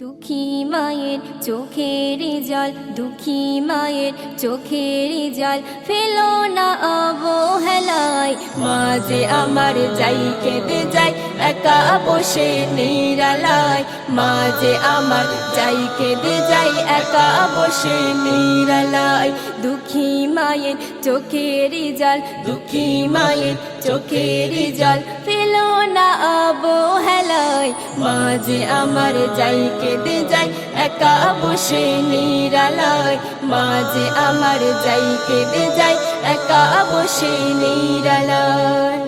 দুঃখী মায়ের চোখের জল, দুঃখী মায়ের চোখের জল ফেলো না অবহেলায়। মা যে আমার যাই কেঁদে যায় একা বসে নিরালায়। মা যে আমার যাই কেঁদে যায় একা বসে নিরালায়। দুঃখী মায়ের চোখের জল, দুঃখী মায়ের চোখের জল ফেলো না অবহেলায়। মা যে আমার যাই কেঁদে যায় একা বসে নিরালায়। মা যে আমার যাই কেঁদে যায় একা বসে নিরালায়।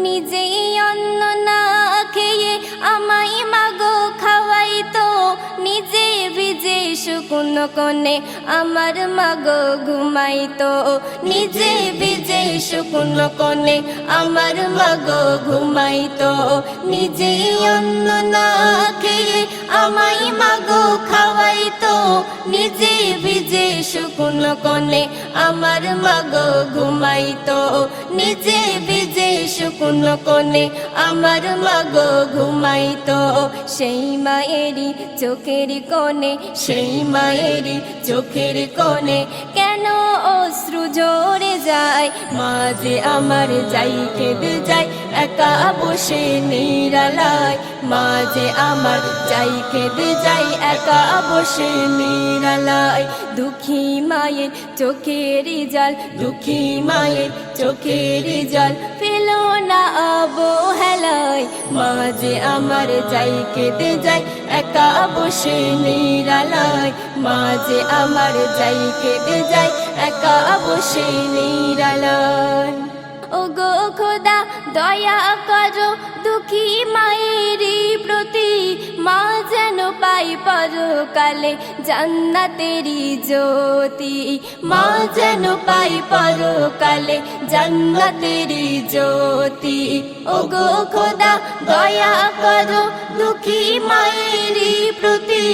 নিজেই অন্ন না খেয়ে আমায় মাগো খাওয়াইতো, নিজে ভিজে শুকনো কোণে আমার মাগো ঘুমাইতো। নিজে ভিজে শুকনো কোণে আমার মাগো ঘুমাইতো। নিজেই অন্ন না খেয়ে আমায় মাগো খাওয়াইতো, নিজে ভিজে শুকনো কোণে আমার মাগো ঘুমাইতো। নিজে ভিজে শুকনো কোণে আমার মাগো ঘুমাইতো। সেই মায়েরই চোখের কোণে, সেই মায়েরই চোখের কোণে কেন অশ্রু ঝরে যায়। মা যে আমার যাই কেঁদে যায় একা বসে নিরালায়। মা যে আমার যাই কেঁদে যায় একা বসে নিরালায়। দুঃখী মায়ের চোখের জল, দুঃখী মায়ের চোখের জল ফেলো না অবহেলায়। মা যে আমার যাই কেঁদে যায় একা বসে নিরালায়। মা যে আমার যাই কেঁদে যায় একা বসে নিরালায়। ওগো খোদা দয়া করো দুঃখী মায়েরই প্রতি, মা যেন পাই পরকালে জান্নাতেরই জ্যোতি। মা যেন পাই পরকালে জান্নাতেরই জ্যোতি। ওগো খোদা দয়া করো দুঃখী মায়েরই প্রতি,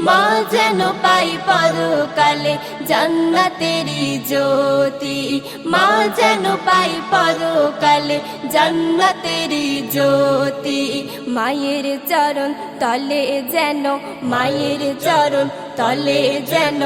মা যেন পাই পরকালে জান্নাতেরই জ্যোতি। মা যেন পাই পরকালে জান্নাতেরই জ্যোতি। মায়ের চরণ তলে যেন, মায়ের চরণ তলে যেন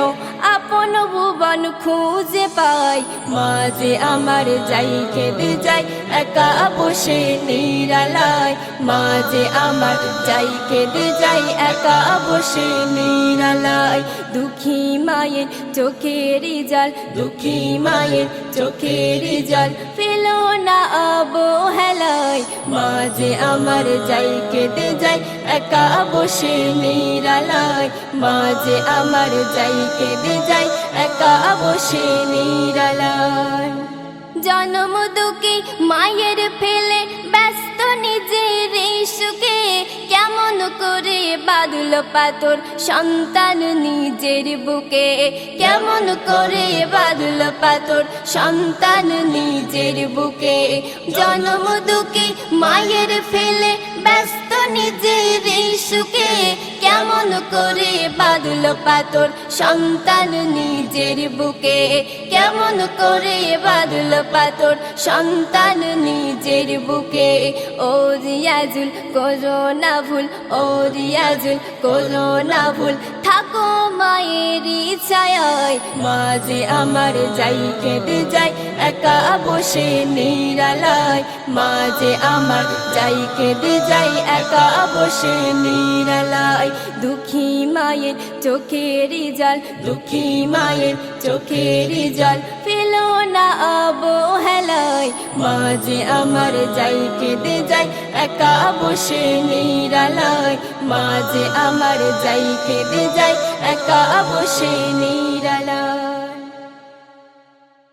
আপন ভুবন খুঁজে পাই। মা যে আমার যাই কেঁদে যায় একা বসে নিরালায়। মা যে আমার যাই কেঁদে যায় একা বসে নিরালায়। দুঃখী মায়ের চোখের জল, দুঃখী মায়ের চোখের জল ফেলো না অবহেলায়। মা যে আমার যাই কেঁদে যায় একা বসে নিরালায়। মা যে আমার যাই কেঁদে যায় একা বসে নিরালায়। জন্ম দুঃখী মায়ের ফেলে ব্যস্ত নিজের সুখে, কেমন করে বাঁধল পাথর সন্তান নিজের বুকে। কেমন করে বাঁধল পাথর সন্তান নিজের বুকে। জন্ম দুঃখী মায়ের ফেলে ব্যস্ত নিজের সুখে, কেমন করে বাঁধল পাথর সন্তান নিজের বুকে। কেমন করে বাঁধল পাথর সন্তান নিজের বুকে। ও রিয়াজুল করো না ভুল, ও রিয়াজুল করো না ভুল, থাকো মায়ের ছায়ায়। মা যে আমার যাই কেঁদে যায় একা বসে নিরালায়। মা যে আমার যাই কেঁদে যায় একা বসে নিরালায়। দুঃখী মায়ের চোখের জল, দুঃখী মায়ের চোখের জল ফেলো না অবহেলায়। মা যে আমার যাই কেঁদে যায় একা বসে নিরালায়। মা যে আমার যাই কেঁদে যায় একা বসে নিরালায়।